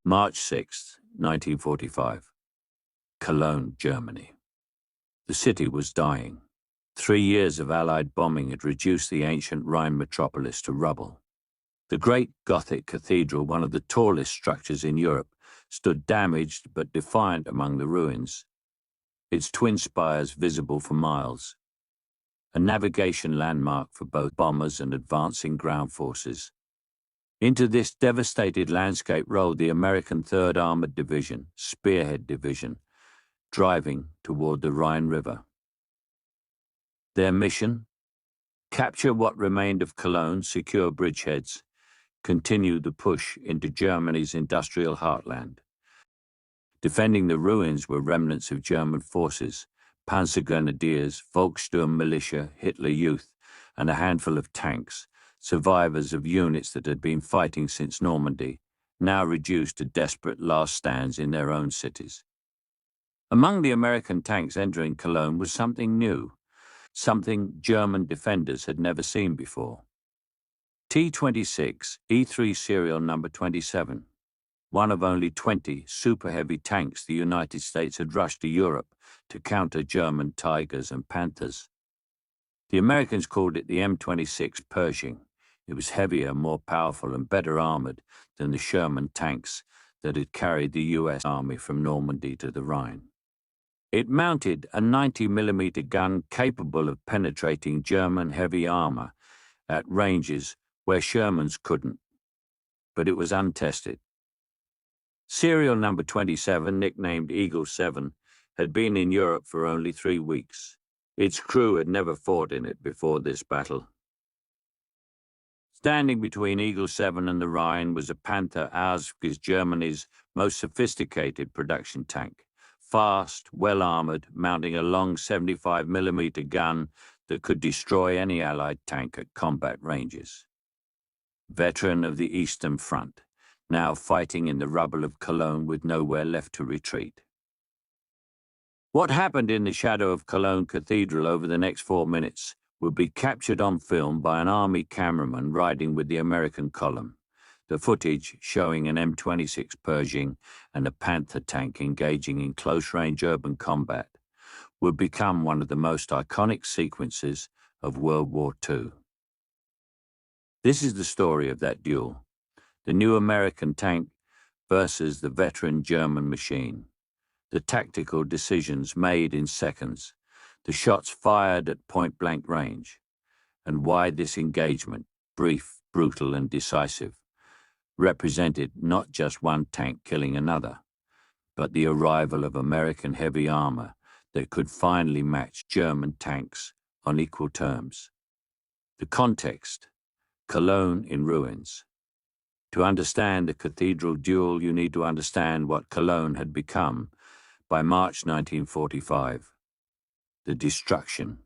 March 6, 1945. Cologne, Germany. The city was dying. 3 years of Allied bombing had reduced the ancient Rhine metropolis to rubble. The great Gothic cathedral, one of the tallest structures in Europe, stood damaged but defiant among the ruins, its twin spires visible for miles, a navigation landmark for both bombers and advancing ground forces. Into this devastated landscape rolled the American 3rd Armored Division, Spearhead Division, driving toward the Rhine River. Their mission? Capture what remained of Cologne, secure bridgeheads, continue the push into Germany's industrial heartland. Defending the ruins were remnants of German forces, Panzergrenadiers, Volkssturm militia, Hitler Youth, and a handful of tanks, survivors of units that had been fighting since Normandy, now reduced to desperate last stands in their own cities. Among the American tanks entering Cologne was something new, something German defenders had never seen before. T-26 E3 serial number 27, one of only 20 super-heavy tanks the United States had rushed to Europe to counter German Tigers and Panthers. The Americans called it the M26 Pershing. It was heavier, more powerful, and better armored than the Sherman tanks that had carried the U.S. Army from Normandy to the Rhine. It mounted a 90mm gun capable of penetrating German heavy armor at ranges where Sherman's couldn't, but it was untested. Serial number 27, nicknamed Eagle 7, had been in Europe for only 3 weeks. Its crew had never fought in it before this battle. Standing between Eagle 7 and the Rhine was a Panther, ours is Germany's most sophisticated production tank. Fast, well-armored, mounting a long 75mm gun that could destroy any Allied tank at combat ranges. Veteran of the Eastern Front, now fighting in the rubble of Cologne with nowhere left to retreat. What happened in the shadow of Cologne Cathedral over the next 4 minutes would be captured on film by an army cameraman riding with the American column. The footage, showing an M26 Pershing and a Panther tank engaging in close-range urban combat, would become one of the most iconic sequences of World War II. This is the story of that duel, the new American tank versus the veteran German machine, the tactical decisions made in seconds, the shots fired at point-blank range, and why this engagement, brief, brutal, and decisive, represented not just one tank killing another, but the arrival of American heavy armor that could finally match German tanks on equal terms. The context: Cologne in ruins. To understand the cathedral duel, you need to understand what Cologne had become by March 1945. The destruction.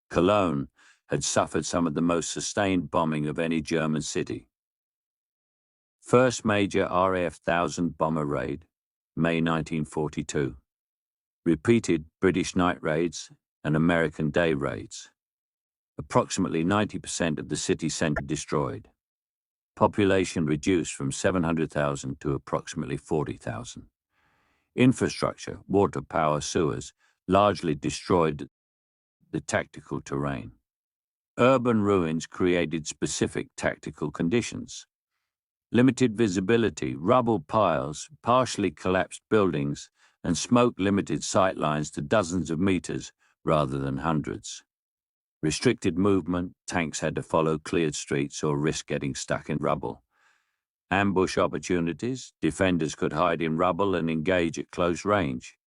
Cologne had suffered some of the most sustained bombing of any German city. First major RAF 1000 bomber raid, May 1942. Repeated British night raids and American day raids. Approximately 90% of the city centre destroyed. Population reduced from 700,000 to approximately 40,000. Infrastructure, water, power, sewers, largely destroyed the tactical terrain. Urban ruins created specific tactical conditions. Limited visibility, rubble piles, partially collapsed buildings, and smoke limited sight lines to dozens of meters rather than hundreds. Restricted movement, tanks had to follow cleared streets or risk getting stuck in rubble. Ambush opportunities, defenders could hide in rubble and engage at close range.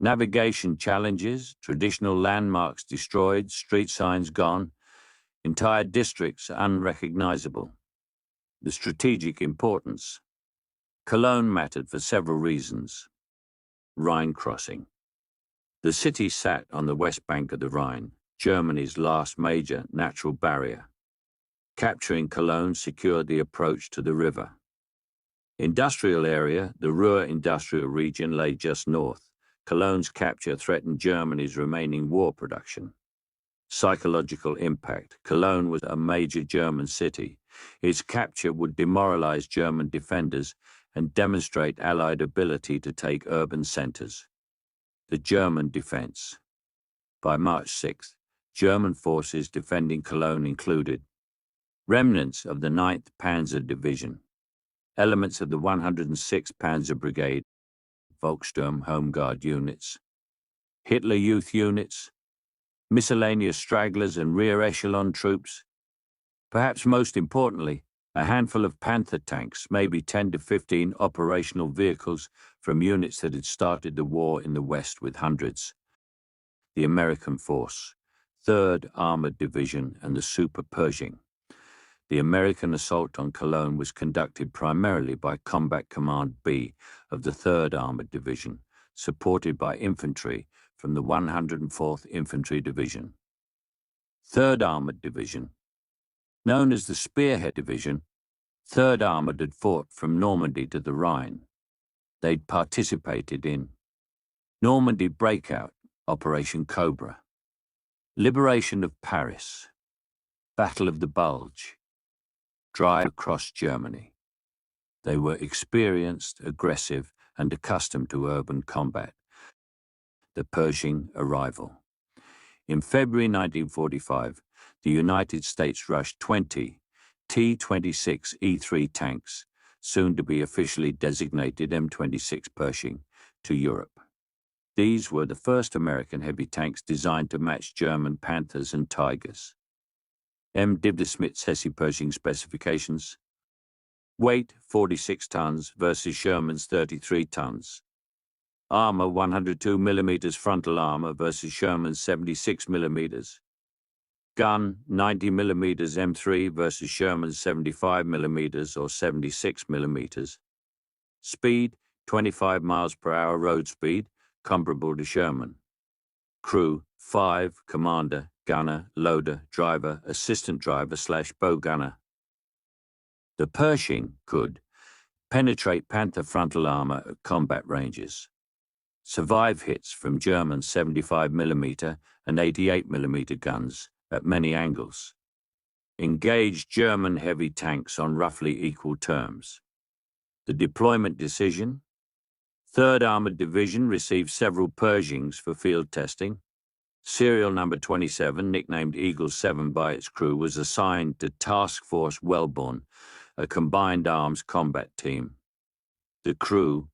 Navigation challenges, traditional landmarks destroyed, street signs gone, entire districts unrecognizable. The strategic importance. Cologne mattered for several reasons. Rhine crossing. The city sat on the west bank of the Rhine, Germany's last major natural barrier. Capturing Cologne secured the approach to the river. Industrial area, the Ruhr industrial region lay just north. Cologne's capture threatened Germany's remaining war production. Psychological impact. Cologne was a major German city. Its capture would demoralize German defenders and demonstrate Allied ability to take urban centers. The German defense. By March 6th, German forces defending Cologne included remnants of the 9th Panzer Division, elements of the 106th Panzer Brigade, Volkssturm Home Guard units, Hitler Youth units, miscellaneous stragglers and rear echelon troops. Perhaps most importantly, a handful of Panther tanks, maybe 10 to 15 operational vehicles from units that had started the war in the West with hundreds. The American force, 3rd Armored Division and the Super Pershing. The American assault on Cologne was conducted primarily by Combat Command B of the 3rd Armored Division, supported by infantry from the 104th Infantry Division. 3rd Armored Division. Known as the Spearhead Division, 3rd Armored had fought from Normandy to the Rhine. They'd participated in Normandy Breakout, Operation Cobra, Liberation of Paris, Battle of the Bulge, Drive across Germany. They were experienced, aggressive, and accustomed to urban combat. The Pershing arrival. In February 1945, the United States rushed 20 T-26 E-3 tanks, soon to be officially designated M26 Pershing, to Europe. These were the first American heavy tanks designed to match German Panthers and Tigers. M. Dibdesmith's Hesse Pershing specifications. Weight 46 tons versus Sherman's 33 tons. Armor 102 mm frontal armor versus Sherman's 76 mm. Gun 90 mm M3 versus Sherman's 75 mm or 76 mm. Speed 25 miles per hour road speed, comparable to Sherman. Crew 5, commander, gunner, loader, driver, assistant driver / bow gunner. The Pershing could penetrate Panther frontal armor at combat ranges, survive hits from German 75 mm and 88 mm guns at many angles, engage German heavy tanks on roughly equal terms. The deployment decision. 3rd Armored Division received several Pershings for field testing. Serial number 27, nicknamed Eagle 7 by its crew, was assigned to Task Force Wellborn, a combined arms combat team. The crew.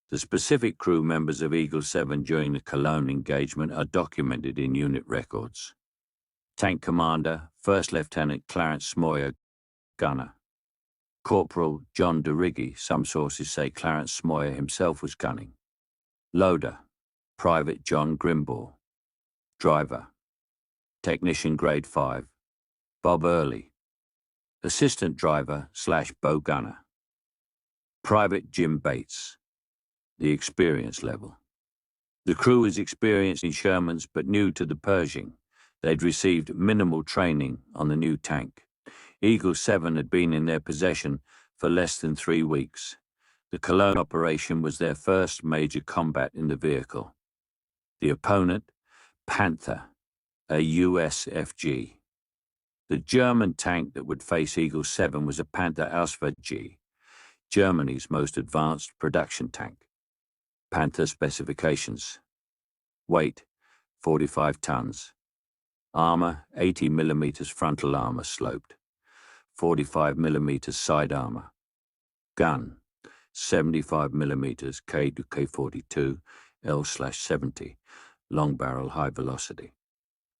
The specific crew members of Eagle 7 during the Cologne engagement are documented in unit records. Tank Commander, 1st Lieutenant Clarence Smoyer, gunner. Corporal John DeRiggi, some sources say Clarence Smoyer himself was gunning. Loader, Private John Grimbaugh. Driver, Technician Grade 5, Bob Early. Assistant Driver / bow gunner, Private Jim Bates. The experience level. The crew was experienced in Shermans but new to the Pershing. They'd received minimal training on the new tank. Eagle 7 had been in their possession for less than 3 weeks. The Cologne operation was their first major combat in the vehicle. The opponent, Panther, a USFG. The German tank that would face Eagle 7 was a Panther Ausf G, Germany's most advanced production tank. Panther specifications. Weight 45 tons. Armor 80 mm frontal armor sloped, 45 mm side armor. Gun 75 mm K to K42 L/70, long barrel high velocity.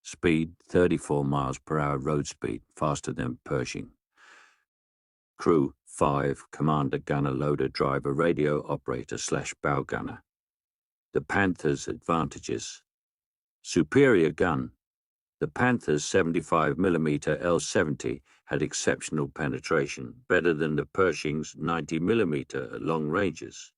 Speed 34 miles per hour road speed, faster than Pershing. Crew 5, commander, gunner, loader, driver, radio operator / bow gunner. The Panther's advantages. Superior gun. The Panther's 75 mm L70 had exceptional penetration, better than the Pershing's 90 mm at long ranges.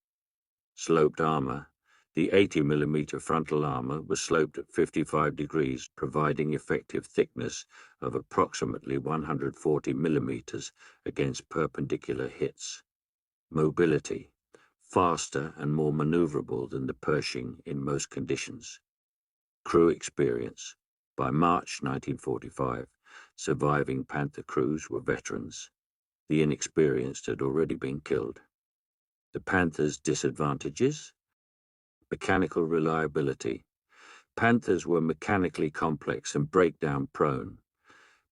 Sloped armor. The 80 mm frontal armor was sloped at 55 degrees, providing effective thickness of approximately 140 mm against perpendicular hits. Mobility. Faster and more maneuverable than the Pershing in most conditions. Crew experience. By March 1945, surviving Panther crews were veterans. The inexperienced had already been killed. The Panther's disadvantages: mechanical reliability. Panthers were mechanically complex and breakdown prone.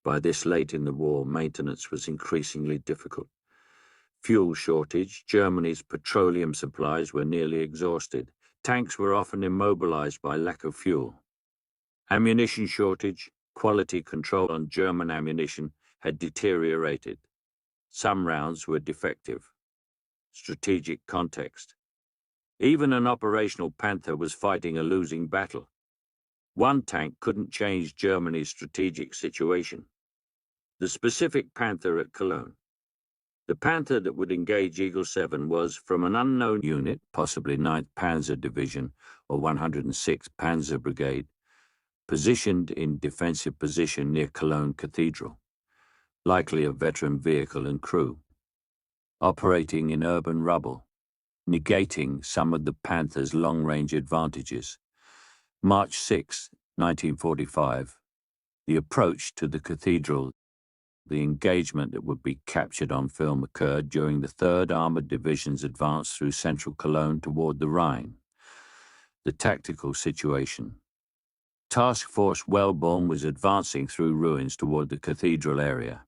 By this late in the war, maintenance was increasingly difficult. Fuel shortage. Germany's petroleum supplies were nearly exhausted. Tanks were often immobilized by lack of fuel. Ammunition shortage. Quality control on German ammunition had deteriorated. Some rounds were defective. Strategic context. Even an operational Panther was fighting a losing battle. One tank couldn't change Germany's strategic situation. The specific Panther at Cologne. The Panther that would engage Eagle 7 was from an unknown unit, possibly 9th Panzer Division or 106th Panzer Brigade, positioned in defensive position near Cologne Cathedral, likely a veteran vehicle and crew, operating in urban rubble, negating some of the Panther's long-range advantages. March 6, 1945, the approach to the cathedral. The engagement that would be captured on film occurred during the 3rd Armoured Division's advance through central Cologne toward the Rhine. The tactical situation. Task Force Wellborn was advancing through ruins toward the cathedral area.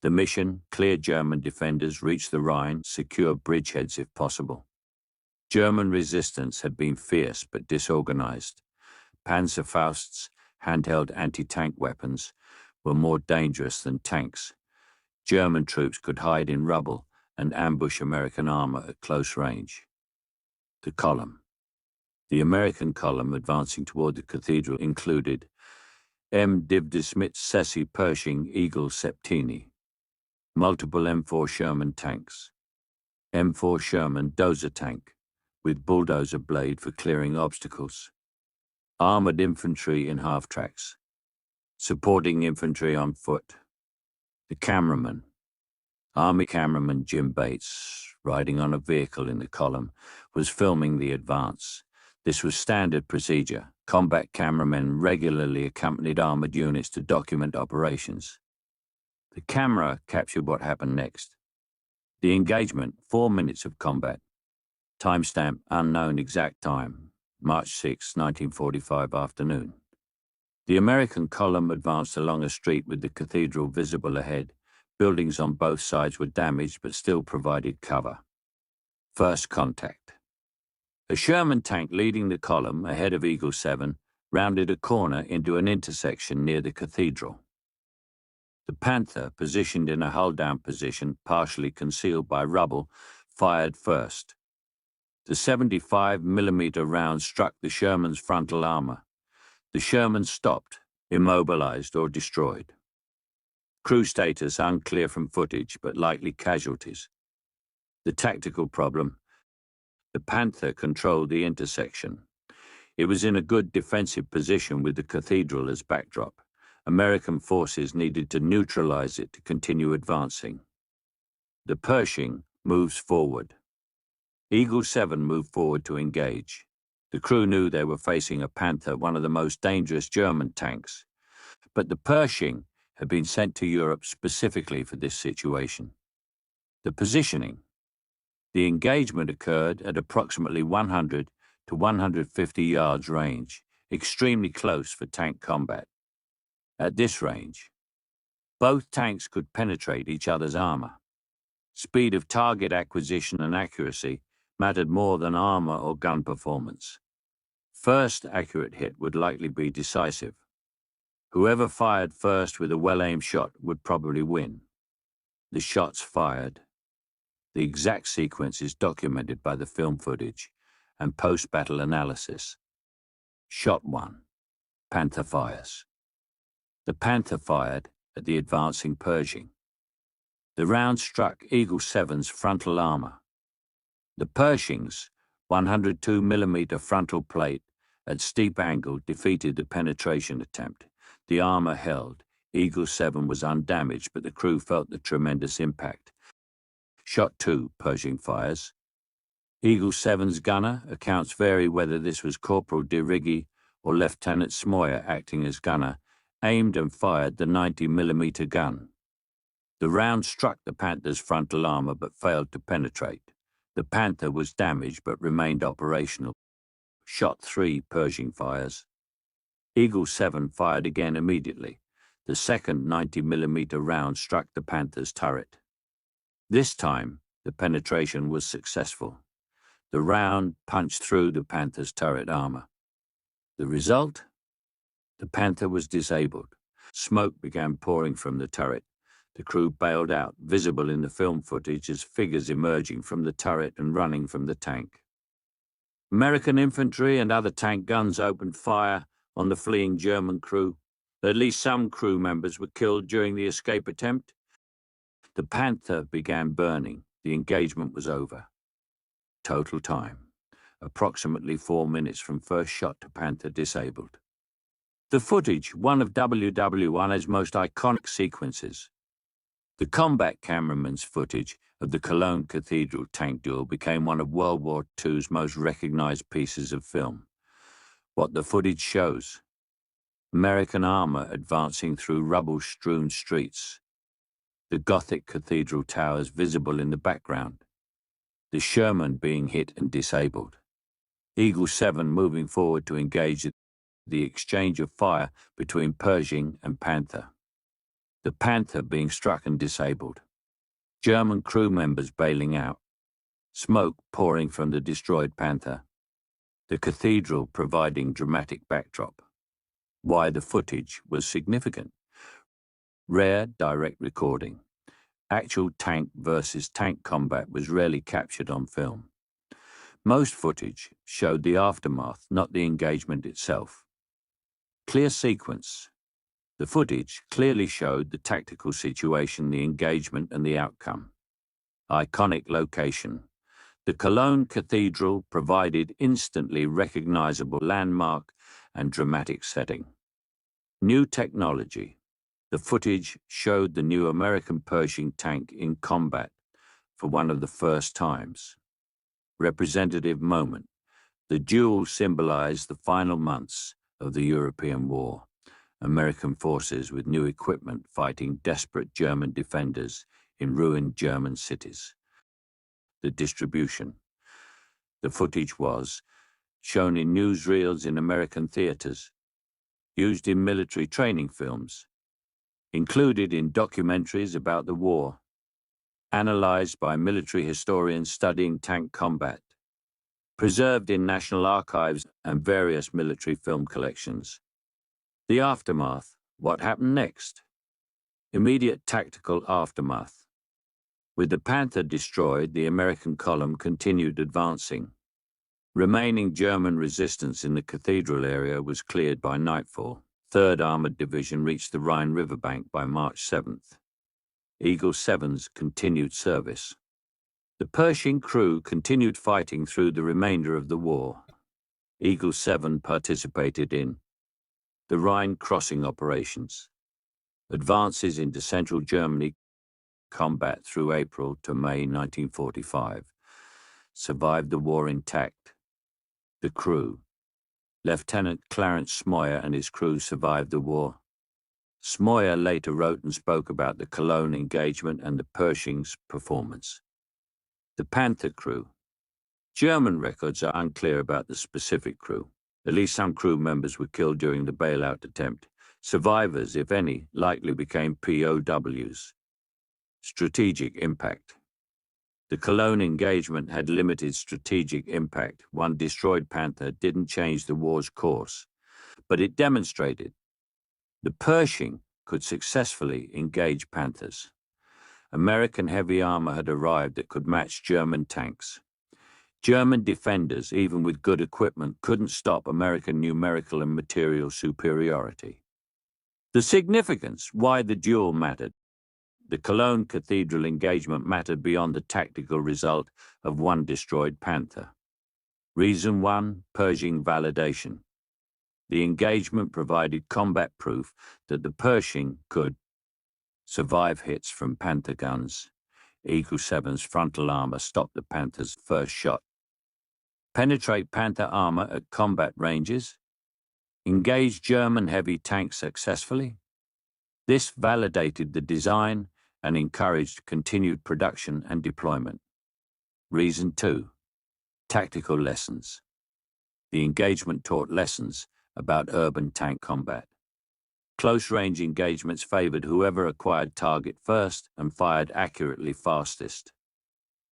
The mission: clear German defenders, reach the Rhine, secure bridgeheads if possible. German resistance had been fierce but disorganized. Panzerfausts, handheld anti-tank weapons, were more dangerous than tanks. German troops could hide in rubble and ambush American armor at close range. The column. The American column advancing toward the cathedral included M26 Pershing Eagle Septini, multiple M4 Sherman tanks, M4 Sherman dozer tank with bulldozer blade for clearing obstacles, armored infantry in half-tracks, supporting infantry on foot. The cameraman. Army cameraman Jim Bates, riding on a vehicle in the column, was filming the advance. This was standard procedure. Combat cameramen regularly accompanied armored units to document operations. The camera captured what happened next. The engagement: 4 minutes of combat. Timestamp unknown, exact time, March 6, 1945 afternoon. The American column advanced along a street with the cathedral visible ahead. Buildings on both sides were damaged but still provided cover. First contact. A Sherman tank leading the column, ahead of Eagle 7, rounded a corner into an intersection near the cathedral. The Panther, positioned in a hull-down position, partially concealed by rubble, fired first. The 75mm round struck the Sherman's frontal armor. The Sherman stopped, immobilized or destroyed. Crew status unclear from footage, but likely casualties. The tactical problem: the Panther controlled the intersection. It was in a good defensive position with the cathedral as backdrop. American forces needed to neutralize it to continue advancing. The Pershing moves forward. Eagle 7 moved forward to engage. The crew knew they were facing a Panther, one of the most dangerous German tanks. But the Pershing had been sent to Europe specifically for this situation. The positioning. The engagement occurred at approximately 100 to 150 yards range, extremely close for tank combat. At this range, both tanks could penetrate each other's armor. Speed of target acquisition and accuracy mattered more than armor or gun performance. First accurate hit would likely be decisive. Whoever fired first with a well-aimed shot would probably win. The shots fired. The exact sequence is documented by the film footage and post-battle analysis. Shot 1. Panther fires. The Panther fired at the advancing Pershing. The round struck Eagle 7's frontal armor. The Pershing's 102mm frontal plate at steep angle defeated the penetration attempt. The armor held. Eagle 7 was undamaged, but the crew felt the tremendous impact. Shot 2, Pershing fires. Eagle 7's gunner, accounts vary whether this was Corporal de Riggi or Lieutenant Smoyer acting as gunner, aimed and fired the 90mm gun. The round struck the Panther's frontal armor but failed to penetrate. The Panther was damaged but remained operational. Shot 3 Pershing fires. Eagle 7 fired again immediately. The second 90mm round struck the Panther's turret. This time, the penetration was successful. The round punched through the Panther's turret armor. The result? The Panther was disabled. Smoke began pouring from the turret. The crew bailed out, visible in the film footage as figures emerging from the turret and running from the tank. American infantry and other tank guns opened fire on the fleeing German crew. At least some crew members were killed during the escape attempt. The Panther began burning. The engagement was over. Total time: approximately 4 minutes from first shot to Panther disabled. The footage, one of WW1's most iconic sequences. The combat cameraman's footage of the Cologne Cathedral tank duel became one of World War II's most recognized pieces of film. What the footage shows: American armor advancing through rubble-strewn streets, the Gothic cathedral towers visible in the background, the Sherman being hit and disabled, Eagle 7 moving forward to engage the exchange of fire between Pershing and Panther, the Panther being struck and disabled, German crew members bailing out, smoke pouring from the destroyed Panther, the cathedral providing dramatic backdrop. Why the footage was significant: rare direct recording. Actual tank versus tank combat was rarely captured on film. Most footage showed the aftermath, not the engagement itself. Clear sequence. The footage clearly showed the tactical situation, the engagement, and the outcome. Iconic location. The Cologne Cathedral provided instantly recognizable landmark and dramatic setting. New technology. The footage showed the new American Pershing tank in combat for one of the first times. Representative moment. The duel symbolized the final months of the European War. American forces with new equipment fighting desperate German defenders in ruined German cities. The distribution. The footage was shown in newsreels in American theaters, used in military training films, included in documentaries about the war, analyzed by military historians studying tank combat, preserved in national archives and various military film collections. The aftermath. What happened next? Immediate tactical aftermath. With the Panther destroyed, the American column continued advancing. Remaining German resistance in the cathedral area was cleared by nightfall. 3rd Armored Division reached the Rhine riverbank by March 7th. Eagle 7's continued service. The Pershing crew continued fighting through the remainder of the war. Eagle 7 participated in the Rhine crossing operations, advances into central Germany, combat through April to May 1945, survived the war intact. The crew. Lieutenant Clarence Smoyer and his crew survived the war. Smoyer later wrote and spoke about the Cologne engagement and the Pershing's performance. The Panther crew. German records are unclear about the specific crew. At least some crew members were killed during the bailout attempt. Survivors, if any, likely became POWs. Strategic impact. The Cologne engagement had limited strategic impact. One destroyed Panther didn't change the war's course, but it demonstrated the Pershing could successfully engage Panthers. American heavy armor had arrived that could match German tanks. German defenders, even with good equipment, couldn't stop American numerical and material superiority. The significance, why the duel mattered. The Cologne Cathedral engagement mattered beyond the tactical result of one destroyed Panther. Reason 1, Pershing validation. The engagement provided combat proof that the Pershing could survive hits from Panther guns. Eagle 7's frontal armor stopped the Panther's first shot. Penetrate Panther armor at combat ranges. Engage German heavy tanks successfully. This validated the design and encouraged continued production and deployment. Reason 2. Tactical lessons. The engagement taught lessons about urban tank combat. Close-range engagements favored whoever acquired target first and fired accurately fastest.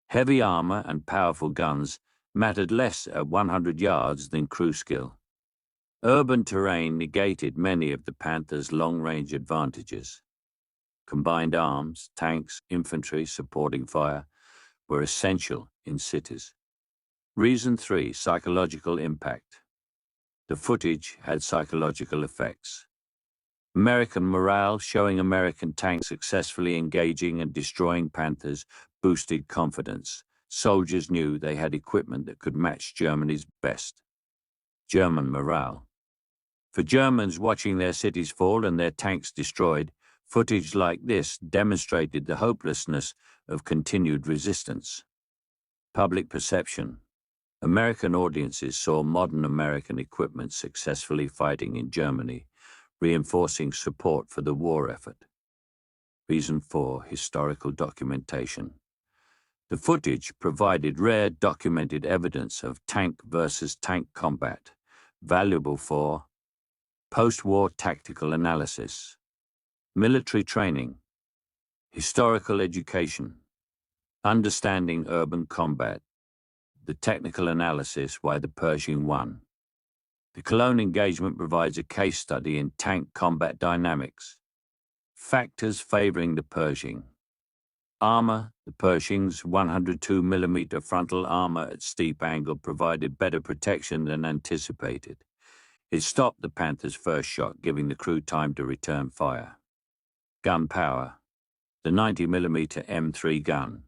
Heavy armor and powerful guns mattered less at 100 yards than crew skill. Urban terrain negated many of the Panther's long-range advantages. Combined arms, tanks, infantry supporting fire were essential in cities. Reason 3. Psychological impact. The footage had psychological effects. American morale, showing American tanks successfully engaging and destroying Panthers, boosted confidence. Soldiers knew they had equipment that could match Germany's best. German morale. For Germans watching their cities fall and their tanks destroyed, footage like this demonstrated the hopelessness of continued resistance. Public perception. American audiences saw modern American equipment successfully fighting in Germany, reinforcing support for the war effort. Reason 4. Historical documentation. The footage provided rare documented evidence of tank versus tank combat, valuable for post-war tactical analysis, military training, historical education, understanding urban combat, the technical analysis why the Pershing won. The Cologne engagement provides a case study in tank combat dynamics. Factors favoring the Pershing. Armor. The Pershing's 102mm frontal armor at steep angle provided better protection than anticipated. It stopped the Panther's first shot, giving the crew time to return fire. Gun power. The 90mm M3 gun,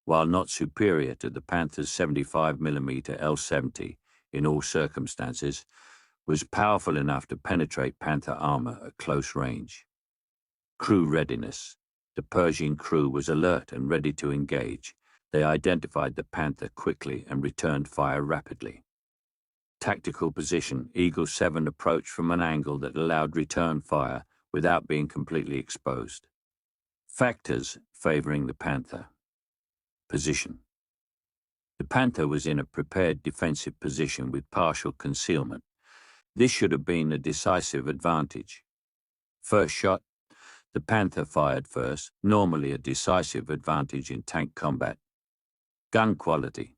while not superior to the Panther's 75mm L70 in all circumstances, was powerful enough to penetrate Panther armor at close range. Crew readiness. The Pershing crew was alert and ready to engage. They identified the Panther quickly and returned fire rapidly. Tactical position. Eagle 7 approached from an angle that allowed return fire without being completely exposed. Factors favoring the Panther. Position. The Panther was in a prepared defensive position with partial concealment. This should have been a decisive advantage. First shot. The Panther fired first, normally a decisive advantage in tank combat. Gun quality.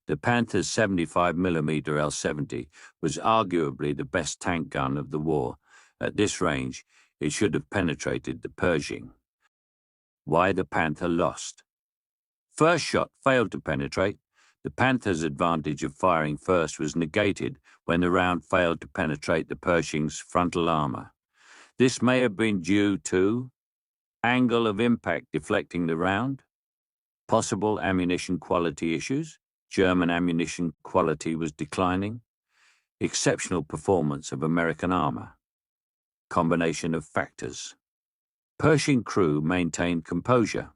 The Panther's 75mm L70 was arguably the best tank gun of the war. At this range, it should have penetrated the Pershing. Why the Panther lost. First shot failed to penetrate. The Panther's advantage of firing first was negated when the round failed to penetrate the Pershing's frontal armor. This may have been due to angle of impact deflecting the round, possible ammunition quality issues. German ammunition quality was declining, exceptional performance of American armor. Combination of factors. Pershing crew maintained composure.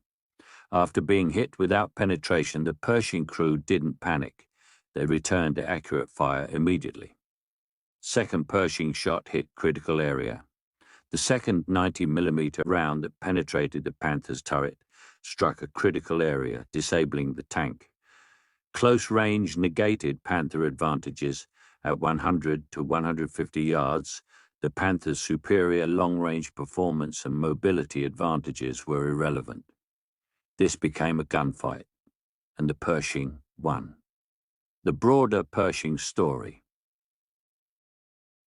After being hit without penetration, the Pershing crew didn't panic. They returned to accurate fire immediately. Second Pershing shot hit critical area. The second 90mm round that penetrated the Panther's turret struck a critical area, disabling the tank. Close range negated Panther advantages. At 100 to 150 yards, the Panther's superior long-range performance and mobility advantages were irrelevant. This became a gunfight, and the Pershing won. The broader Pershing story.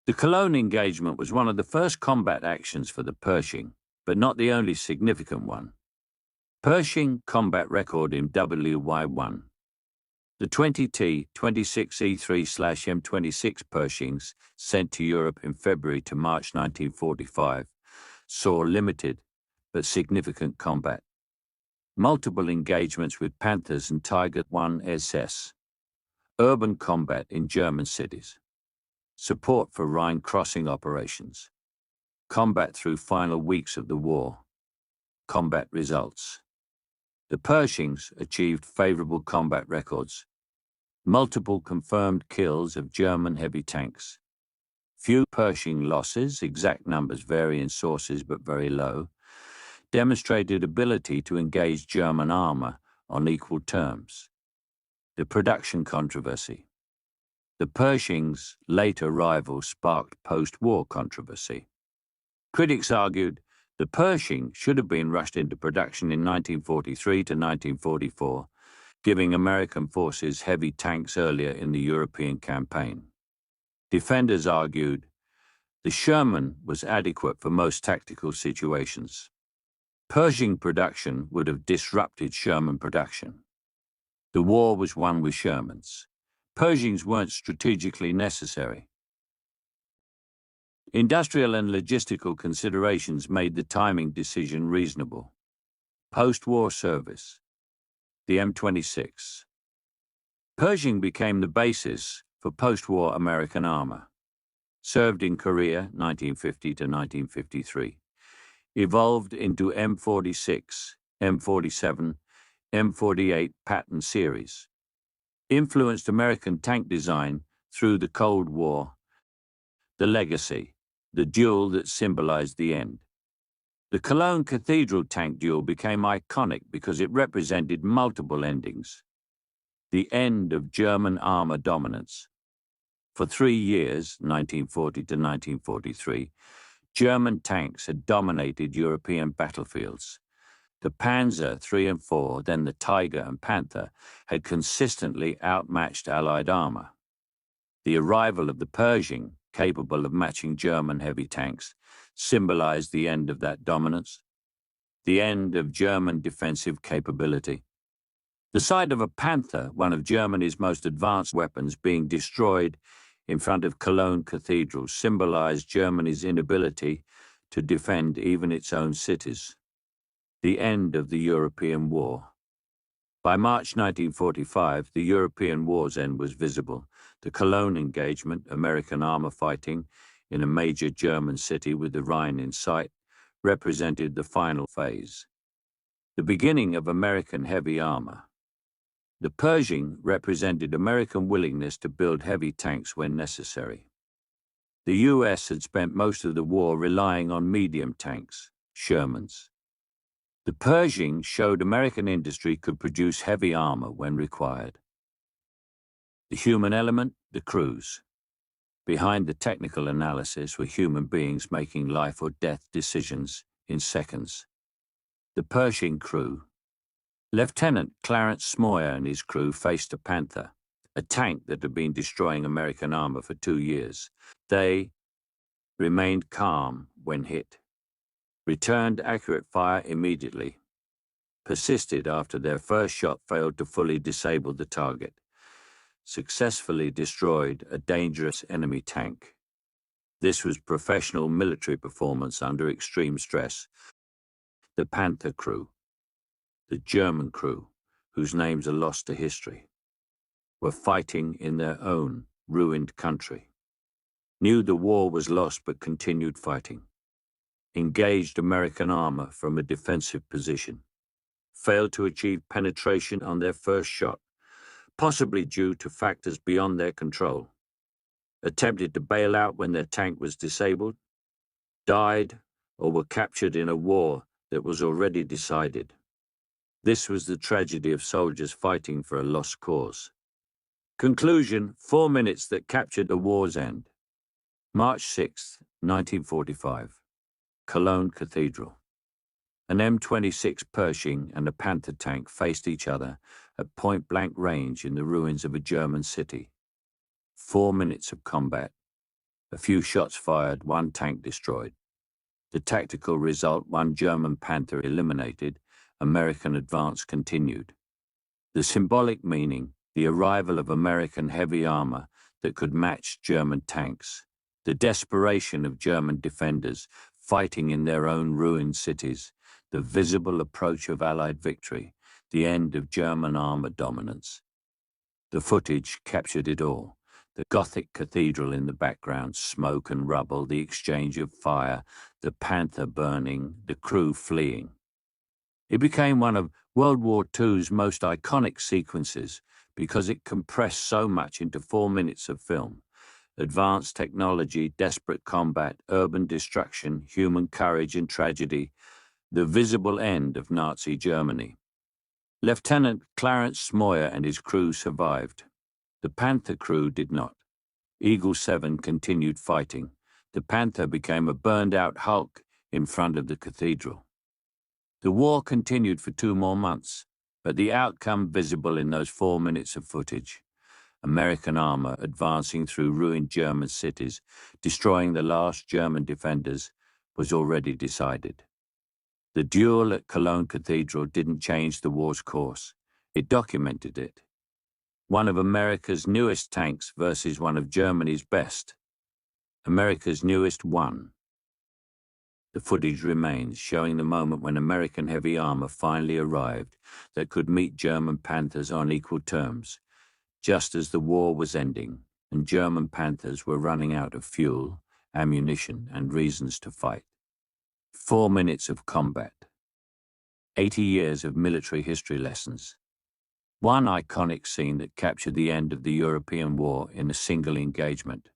The Cologne engagement was one of the first combat actions for the Pershing, but not the only significant one. Pershing combat record in WY1. The 20T 26E3/M26 Pershings sent to Europe in February to March 1945 saw limited but significant combat. Multiple engagements with Panthers and Tiger 1 SS. Urban combat in German cities. Support for Rhine crossing operations. Combat through final weeks of the war. Combat results. The Pershings achieved favorable combat records. Multiple confirmed kills of German heavy tanks. Few Pershing losses, exact numbers vary in sources but very low. Demonstrated ability to engage German armor on equal terms. The production controversy. The Pershing's late arrival sparked post-war controversy. Critics argued the Pershing should have been rushed into production in 1943 to 1944, giving American forces heavy tanks earlier in the European campaign. Defenders argued the Sherman was adequate for most tactical situations. Pershing production would have disrupted Sherman production. The war was won with Shermans. Pershings weren't strategically necessary. Industrial and logistical considerations made the timing decision reasonable. Post-war service. The M26. Pershing became the basis for post-war American armor. Served in Korea 1950 to 1953. Evolved into M46, M47, M48 pattern series. Influenced American tank design through the Cold War. The legacy, the duel that symbolized the end. The Cologne Cathedral tank duel became iconic because it represented multiple endings. The end of German armor dominance. For 3 years, 1940 to 1943, German tanks had dominated European battlefields. The Panzer III and IV, then the Tiger and Panther, had consistently outmatched Allied armor. The arrival of the Pershing, capable of matching German heavy tanks, symbolized the end of that dominance, the end of German defensive capability. The sight of a Panther, one of Germany's most advanced weapons, being destroyed in front of Cologne Cathedral symbolized Germany's inability to defend even its own cities. The end of the European War. By March 1945, the European war's end was visible. The Cologne engagement, American armor fighting in a major German city with the Rhine in sight, represented the final phase. The beginning of American heavy armor. The Pershing represented American willingness to build heavy tanks when necessary. The US had spent most of the war relying on medium tanks, Shermans. The Pershing showed American industry could produce heavy armor when required. The human element, the crews. Behind the technical analysis were human beings making life or death decisions in seconds. The Pershing crew. Lieutenant Clarence Smoyer and his crew faced a Panther, a tank that had been destroying American armor for 2 years. They remained calm when hit, returned accurate fire immediately, persisted after their first shot failed to fully disable the target, successfully destroyed a dangerous enemy tank. This was professional military performance under extreme stress. The Panther crew, the German crew, whose names are lost to history, were fighting in their own ruined country, knew the war was lost but continued fighting, engaged American armor from a defensive position, failed to achieve penetration on their first shot, possibly due to factors beyond their control, attempted to bail out when their tank was disabled, died, or were captured in a war that was already decided. This was the tragedy of soldiers fighting for a lost cause. Conclusion: 4 minutes that captured the war's end. March 6, 1945. Cologne Cathedral. An M26 Pershing and a Panther tank faced each other at point-blank range in the ruins of a German city. 4 minutes of combat. A few shots fired, 1 tank destroyed. The tactical result: 1 German Panther eliminated, American advance continued. The symbolic meaning: the arrival of American heavy armor that could match German tanks. The desperation of German defenders fighting in their own ruined cities. The visible approach of Allied victory. The end of German armor dominance. The footage captured it all. The Gothic cathedral in the background, smoke and rubble, the exchange of fire, the Panther burning, the crew fleeing. It became one of World War II's most iconic sequences because it compressed so much into 4 minutes of film. Advanced technology, desperate combat, urban destruction, human courage and tragedy, the visible end of Nazi Germany. Lieutenant Clarence Smoyer and his crew survived. The Panther crew did not. Eagle 7 continued fighting. The Panther became a burned-out hulk in front of the cathedral. The war continued for 2 more months, but the outcome visible in those 4 minutes of footage. American armor advancing through ruined German cities, destroying the last German defenders, was already decided. The duel at Cologne Cathedral didn't change the war's course. It documented it. One of America's newest tanks versus one of Germany's best. America's newest won. The footage remains, showing the moment when American heavy armor finally arrived that could meet German Panthers on equal terms, just as the war was ending and German Panthers were running out of fuel, ammunition, and reasons to fight. 4 minutes of combat. 80 years of military history lessons. One iconic scene that captured the end of the European war in a single engagement.